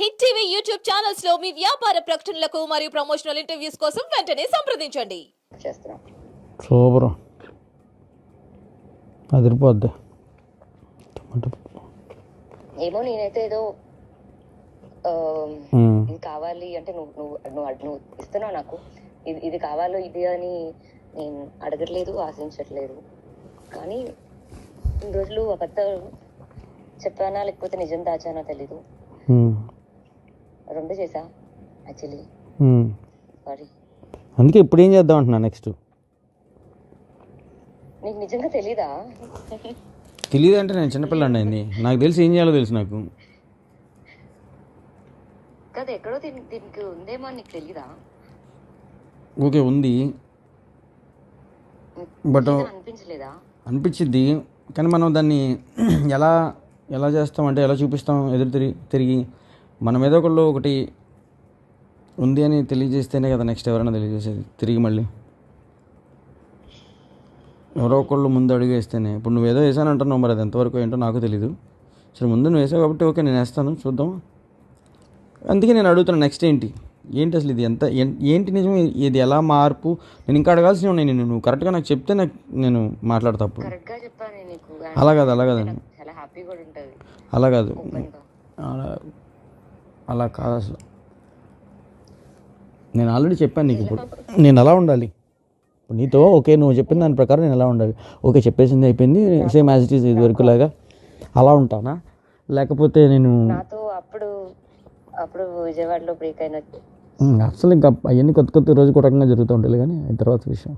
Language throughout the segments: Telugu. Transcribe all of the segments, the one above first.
హిట్ టీవీ యూట్యూబ్ ఛానల్స్ లో మీ వ్యాపార ప్రకటనలకు మరియు ప్రమోషనల్ ఇంటర్వ్యూస్ కోసం వెంటనే సంప్రదించండి. చేస్తున్నాం. సూపర్ అదిరిపోద్ది. ఏమో నేనైతే ఏదో ఇది కావాలి అంటే నువ్వు ఇస్తున్నావు నాకు, ఇది కావాలో ఇది అని నేను అడగట్లేదు, ఆశించట్లేదు. కానీ ఇన్ని రోజులు అబద్ధాలు చెప్పానా లేకపోతే నిజం దాచానో తెలీదు. రెండు చేసా యాక్చువల్లీ. సారీ. అందుకే ఇప్పుడు ఏం చేద్దాం అంటున్నా నెక్స్ట్. నీకు నిజంగా తెలీదా? తెలియదు అంటే నేను చిన్నపిల్లండి అయింది, నాకు తెలిసి ఏం చేయాలో తెలుసు నాకు. కదా ఎక్కడో దీనికి ఉందేమో అని నీకు తెలీదా? ఓకే ఉంది, బట్ అనిపించలేదా? అనిపించిద్ది, కానీ మనం దాన్ని ఎలా ఎలా చేస్తాం అంటే ఎలా చూపిస్తాం, ఎదురు తిరిగి మనం ఏదో ఒకటి ఉంది అని తెలియజేస్తేనే కదా నెక్స్ట్ ఎవరైనా తెలియజేసేది. తిరిగి మళ్ళీ ఎవరో ఒకళ్ళు ముందు అడుగు వేస్తేనే. ఇప్పుడు నువ్వు ఏదో వేసాను అంటున్నావు, మరి అది ఎంతవరకు ఏంటో నాకు తెలీదు. సరే ముందు నువ్వు వేసావు కాబట్టి ఓకే నేను వేస్తాను, చూద్దాం. అందుకే నేను అడుగుతున్నాను నెక్స్ట్ ఏంటి అసలు ఇది ఏంటి నిజం, ఇది ఎలా మార్పు. నేను ఇంకా అడగాల్సి ఉన్నాయి, నువ్వు కరెక్ట్గా నాకు చెప్తే నేను మాట్లాడతా. అప్పుడు అలా కాదు అలా కాదు అలా కాదు అసలు. నేను ఆల్రెడీ చెప్పాను నీకు, ఇప్పుడు నేను అలా ఉండాలి నీతో. ఓకే నువ్వు చెప్పిన దాని ప్రకారం నేను ఎలా ఉండాలి. ఓకే చెప్పేసింది అయిపోయింది, సేమ్ యాజ్ ఇట్ ఈస్ ఇది వరకు లాగా అలా ఉంటానా, లేకపోతే నేను అప్పుడు విజయవాడలో బ్రేక్ అయిన అసలు ఇంకా అవన్నీ కొత్త రోజు ఒక రకంగా జరుగుతూ ఉంటాయి. కానీ అయిన తర్వాత విషయం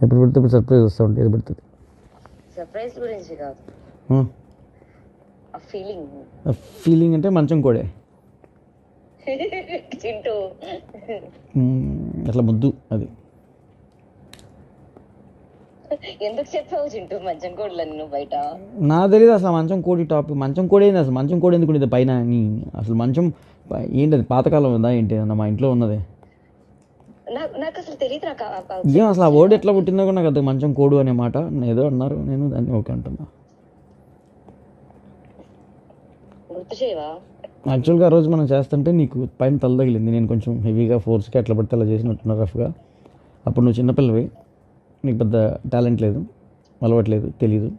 ఎప్పుడు పడితే ఇప్పుడు సర్ప్రైజ్ వస్తూ ఉంటుంది, ఏది పడుతుంది. సర్ప్రైజ్ గురించి కాదు, ఫీలింగ్ అంటే మంచం కోడే చింటూ అట్లా ముద్దు. అది ఎందుకు చెప్పావు చింటూ మంచం కోడలని నువ్వు బయట? నాకు తెలియదు అసలు మంచం కోడి టాపిక్. మంచం కోడి ఏంది అసలు? మంచం కోడి ఎందుకు ఉండేది పైన? అసలు మంచం ఏంటి? అది పాతకాలం ఉందా ఏంటి? మా ఇంట్లో ఉన్నదే. నాకు అసలు తెలియదు. ఏం అసలు ఆ వర్డ్ ఎట్లా పుట్టిందో కూడా నాకు అది మంచం కోడు అనే మాట ఏదో అన్నారు, నేను దాన్ని ఓకే అంటున్నా. గుర్తు చేయవా? యాక్చువల్గా ఆ రోజు మనం చేస్తుంటే నీకు పైన తల తగిలింది, నేను కొంచెం హెవీగా ఫోర్స్గా ఎట్లా పడితే అలా చేసినట్టున్నా రఫ్గా. అప్పుడు నువ్వు చిన్నపిల్లవి, నీకు పెద్ద టాలెంట్ లేదు, అలవాట్లేదు, తెలీదు.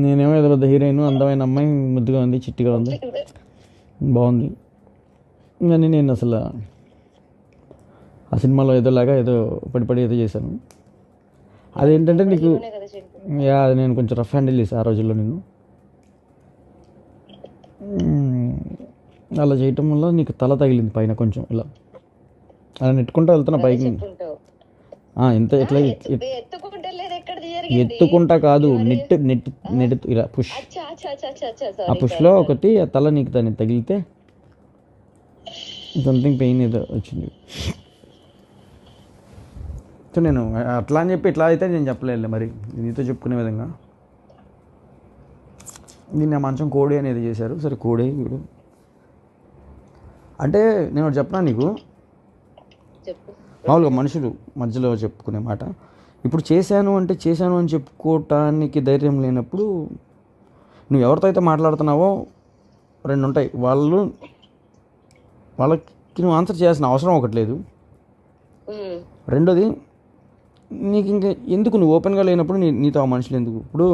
నేనేమో ఏదో పెద్ద హీరోయిన్, అందమైన అమ్మాయి, ముద్దుగా ఉంది, చిట్టిగా ఉంది, బాగుంది. కానీ నేను అసలు ఆ సినిమాలో ఏదోలాగా ఏదో పడి ఏదో చేశాను. అదేంటంటే నీకు అది నేను కొంచెం రఫ్ హ్యాండిల్ చేశాను ఆ రోజుల్లో. నేను అలా చేయటం వల్ల నీకు తల తగిలింది పైన కొంచెం. ఇలా అలా నెట్టుకుంటూ వెళ్తున్నా పైకి. ఎంత ఎట్లా ఎత్తుకుంటా కాదు, నెట్టు ఇలా పుష్. ఆ పుష్లో ఒకటి ఆ తల నీకు దాన్ని తగిలితే సంథింగ్ పెయిన్ ఏదో వచ్చింది. సో నేను అట్లా అని చెప్పి ఇట్లా అయితే నేను చెప్పలేదు మరి నీతో చెప్పుకునే విధంగా. దీన్ని ఆ మంచం కోడి అనేది చేశారు. సరే కోడి ఇప్పుడు అంటే నేను ఒకటి చెప్పనా నీకు, మామూలుగా మనుషులు మధ్యలో చెప్పుకునే మాట. ఇప్పుడు చేశాను అని చెప్పుకోవటానికి ధైర్యం లేనప్పుడు నువ్వు ఎవరితో అయితే మాట్లాడుతున్నావో రెండు ఉంటాయి. వాళ్ళకి నువ్వు ఆన్సర్ చేయాల్సిన అవసరం ఒకటి లేదు. రెండోది నీకు ఇంకా ఎందుకు, నువ్వు ఓపెన్గా లేనప్పుడు నీతో ఆ మనుషులు ఎందుకు? ఇప్పుడు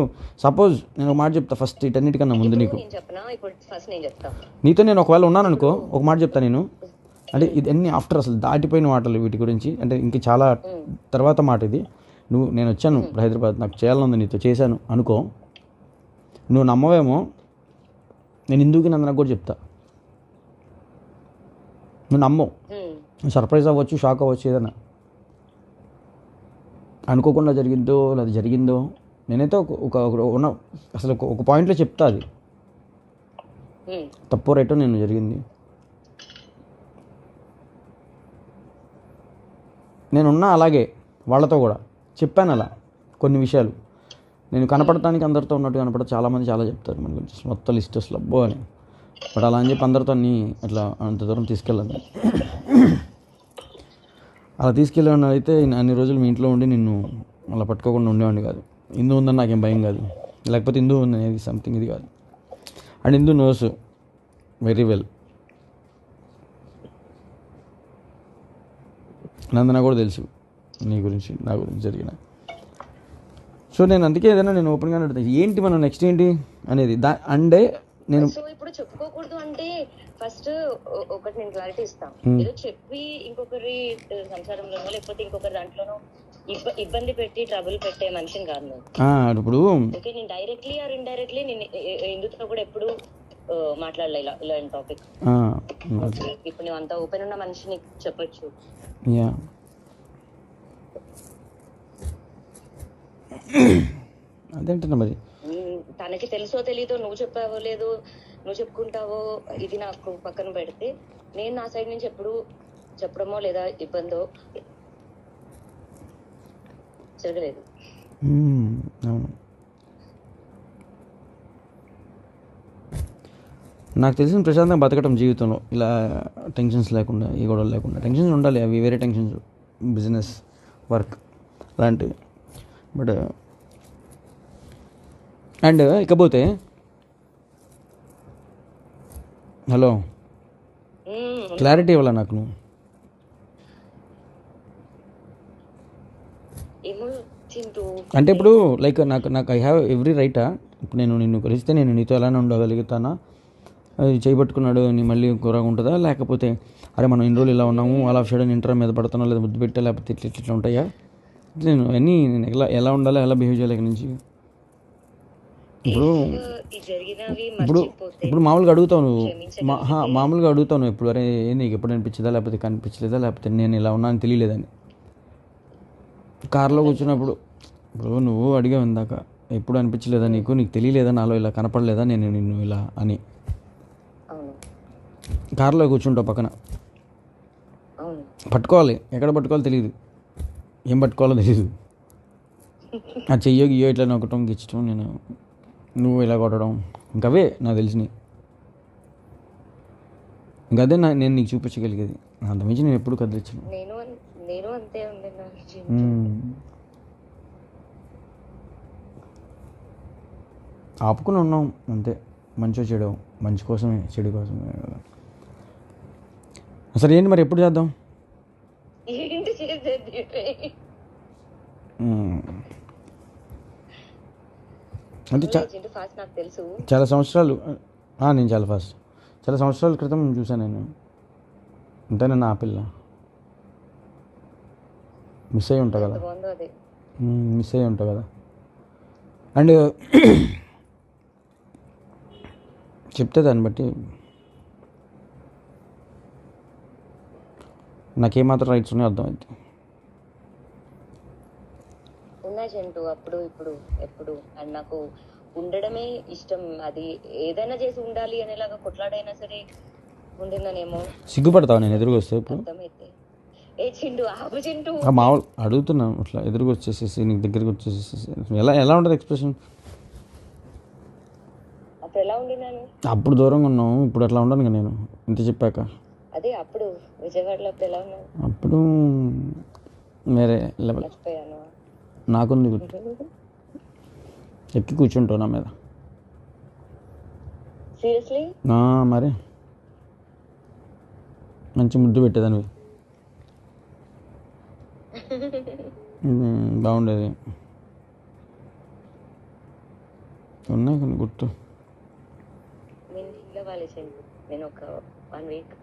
సపోజ్ నేను ఒక మాట చెప్తా ఫస్ట్, ఇటన్నిటికన్నా ముందు నీకు, నీతో నేను ఒకవేళ ఉన్నాను అనుకో, ఒక మాట చెప్తా నేను. అంటే ఇది అన్ని ఆఫ్టర్ అసలు దాటిపోయిన మాటలు వీటి గురించి, అంటే ఇంక చాలా తర్వాత మాట ఇది. నేను వచ్చాను ఇప్పుడు హైదరాబాద్, నాకు చేయాలనుంది, నీతో చేశాను అనుకో, నువ్వు నమ్మవేమో, నేను ఇందుకు నాకు కూడా చెప్తా, నువ్వు నమ్మవు. సర్ప్రైజ్ అవ్వచ్చు, షాక్ అవ్వచ్చు, ఏదైనా అనుకోకుండా జరిగిద్దో లేదా జరిగిందో. నేనైతే ఉన్న అసలు ఒక పాయింట్లో చెప్తా, అది తప్పో రైటో నేను జరిగింది. నేనున్నా అలాగే వాళ్ళతో కూడా చెప్పాను అలా కొన్ని విషయాలు. నేను కనపడటానికి అందరితో ఉన్నట్టు కనపడ, చాలామంది చాలా చెప్తారు మన గురించి మొత్తం లిస్ట్ అసలు అబ్బో అని. బట్ అలా అని చెప్పి అందరితో అన్నీ అట్లా అంత దూరం తీసుకెళ్ళాను. అలా తీసుకెళ్ళాను అయితే అన్ని రోజులు మీ ఇంట్లో ఉండి నిన్ను అలా పట్టుకోకుండా ఉండేవాడిని కాదు. ఇందు ఉందని నాకేం భయం కాదు, లేకపోతే ఇందు ఉంది అనేది సంథింగ్ ఇది కాదు. And Indu knows very well. Nandana కూడా తెలుసు నీ గురించి నా గురించి జరిగిన. సో నేను అందుకే ఏదైనా నేను ఓపెన్గానే అడుగుతాను ఏంటి మనం నెక్స్ట్ ఏంటి అనేది అంటే నేను సో ఇప్పుడు చెప్పుకోకూడదు అంటే ఫస్ట్ ఒకటి నేను క్లారిటీ ఇస్తాను. ఏదో చెప్పి ఇంకొకరి సంసారంలోనో లేకపోతే ఇంకొకరి దాంట్లోనో ఇబ్బంది పెట్టి ట్రబుల్ పెట్టే మనిషిని కాదు నేను. ఇప్పుడు ఓకే, నేను డైరెక్ట్లీ ఆర్ ఇండైరెక్ట్లీ నేను ఎందుతో కూడా ఎప్పుడు మాట్లాడలే ఇలాంటి టాపిక్. ఇప్పుడు నువ్వు అంత ఓపెన్ ఉన్న మనిషిని చెప్పొచ్చు. యా అదేంటన్నా మరి తనకి తెలుసో తెలీదో నువ్వు చెప్పావో లేదో నువ్వు చెప్పుకుంటావో ఇది నాకు పక్కన పెడితే నేను నా సైడ్ నుంచి ఎప్పుడు చెప్పడమో లేదా ఇబ్బందో జరగలేదు. అవును, నాకు తెలిసిన ప్రశాంతంగా బతకటం జీవితంలో ఇలా టెన్షన్స్ లేకుండా ఏ గొడవలు లేకుండా. టెన్షన్స్ ఉండాలి, అవి వేరే టెన్షన్స్, బిజినెస్ వర్క్ అలాంటివి. బట్ అండ్ ఇకపోతే హలో క్లారిటీ ఇవ్వాలా నాకు నువ్వు. అంటే ఇప్పుడు లైక్ నాకు ఐ హ్యావ్ ఎవ్రీ రైటా. ఇప్పుడు నేను నిన్ను కలిస్తే నేను నీతో ఎలానే ఉండగలుగుతానా, అది చేయబట్టుకున్నాడు నీ మళ్ళీ కూరగా ఉంటుందా, లేకపోతే అరే మనం ఇన్ని రోజులు ఇలా ఉన్నాము అలా షడన్ ఇంటర్ మీద పడుతున్నా లేదా ముద్దు పెట్టా లేకపోతే ఇట్లా ఉంటాయా, నేను అన్నీ నేను ఎలా ఉండాలి ఎలా బిహేవ్ చేయాలి నుంచి. ఇప్పుడు ఇప్పుడు మామూలుగా అడుగుతావు నువ్వు, మామూలుగా అడుగుతావు నువ్వు ఎప్పుడు, అరే నీకు ఎప్పుడు అనిపించదా లేకపోతే కనిపించలేదా లేకపోతే నేను ఇలా ఉన్నా అని తెలియలేదని. కార్లో కూర్చున్నప్పుడు ఇప్పుడు నువ్వు అడిగావు ఇందాక ఎప్పుడు అనిపించలేదా నీకు తెలియలేదా నాలో ఇలా కనపడలేదా నేను నిన్ను ఇలా అని. కార్లో కూర్చుంటావు పక్కన, పట్టుకోవాలి ఎక్కడ పట్టుకోవాలో తెలియదు, ఏం పట్టుకోవాలో తెలియదు. ఆ చెయ్యో గియ్యో ఇట్లా నొక్కటం గిచ్చటం నేను నువ్వు ఇలా కొట్టడం ఇంకవే నాకు తెలిసినవి. ఇంకదే నేను నీకు చూపించగలిగేది, అంతమించి నేను ఎప్పుడు కదిలించను. నేను అంతే ఉంది ఆపుకుని ఉన్నాం అంతే, మంచిగా చెడు మంచి కోసమే చెడు కోసమే. అసలు ఏంటి మరి ఎప్పుడు చేద్దాం? అంటే చాలా సంవత్సరాలు నేను చాలా సంవత్సరాల క్రితం చూసాను నేను. అంతేనా నా పిల్ల మిస్ అయ్యి ఉంటా కదా. అండ్ చెప్తే దాన్ని బట్టి నాకేమాత్రం రైట్స్ ఉన్నాయో అర్థమైంది. ఉన్నాయి జంటు, అప్పుడు ఇప్పుడు ఎప్పుడు అండ్ నాకు ఉండడమే ఇష్టం. అది ఏదైనా చేసి ఉండాలి అనేలాగా కొట్లాడైనా సరే ఉండిందనేమో. సిగ్గుపడతావు నేను ఎదురుగా వస్తే ఇప్పుడు? అర్థమైతే ఏ చింటూ ఆపు చింటూ మామూలు అడుగుతున్నాను, అట్లా ఎదురుగా వచ్చేసేసి నీకు దగ్గరికి వచ్చేసేసి ఎలా ఉంటుంది ఎక్స్ప్రెషన్? అప్పుడు ఎలా ఉండినాను? అప్పుడు దూరంగా ఉన్నావు, ఇప్పుడు అట్లా ఉండను కదా నేను ఇంత చెప్పాక. అదే అప్పుడు విజయవాడలో అప్పుడు ఎలా ఉన్నాను? అప్పుడు వేరే లెవెల్. మర్చిపోయాను. నాకుంది గుర్తు, ఎక్కి కూర్చుంటావు నా మీద. సీరియస్లీ? మరి మంచి ముద్దు పెట్టేదానివి, బాగుండేది. ఉన్నాయి కొన్ని గుర్తు. నేను ఒక 1 వీక్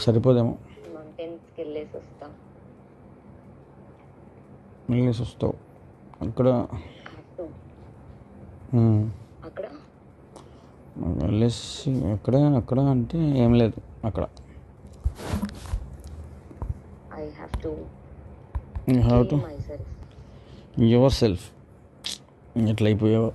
సరిపోదేమో, మౌంటైన్స్కి వెళ్ళేసి వస్తావు అక్కడ వెళ్ళేసి అక్కడ అంటే ఏం లేదు అక్కడ. I have to you have to myself. yourself ఎట్లా అయిపోయావు.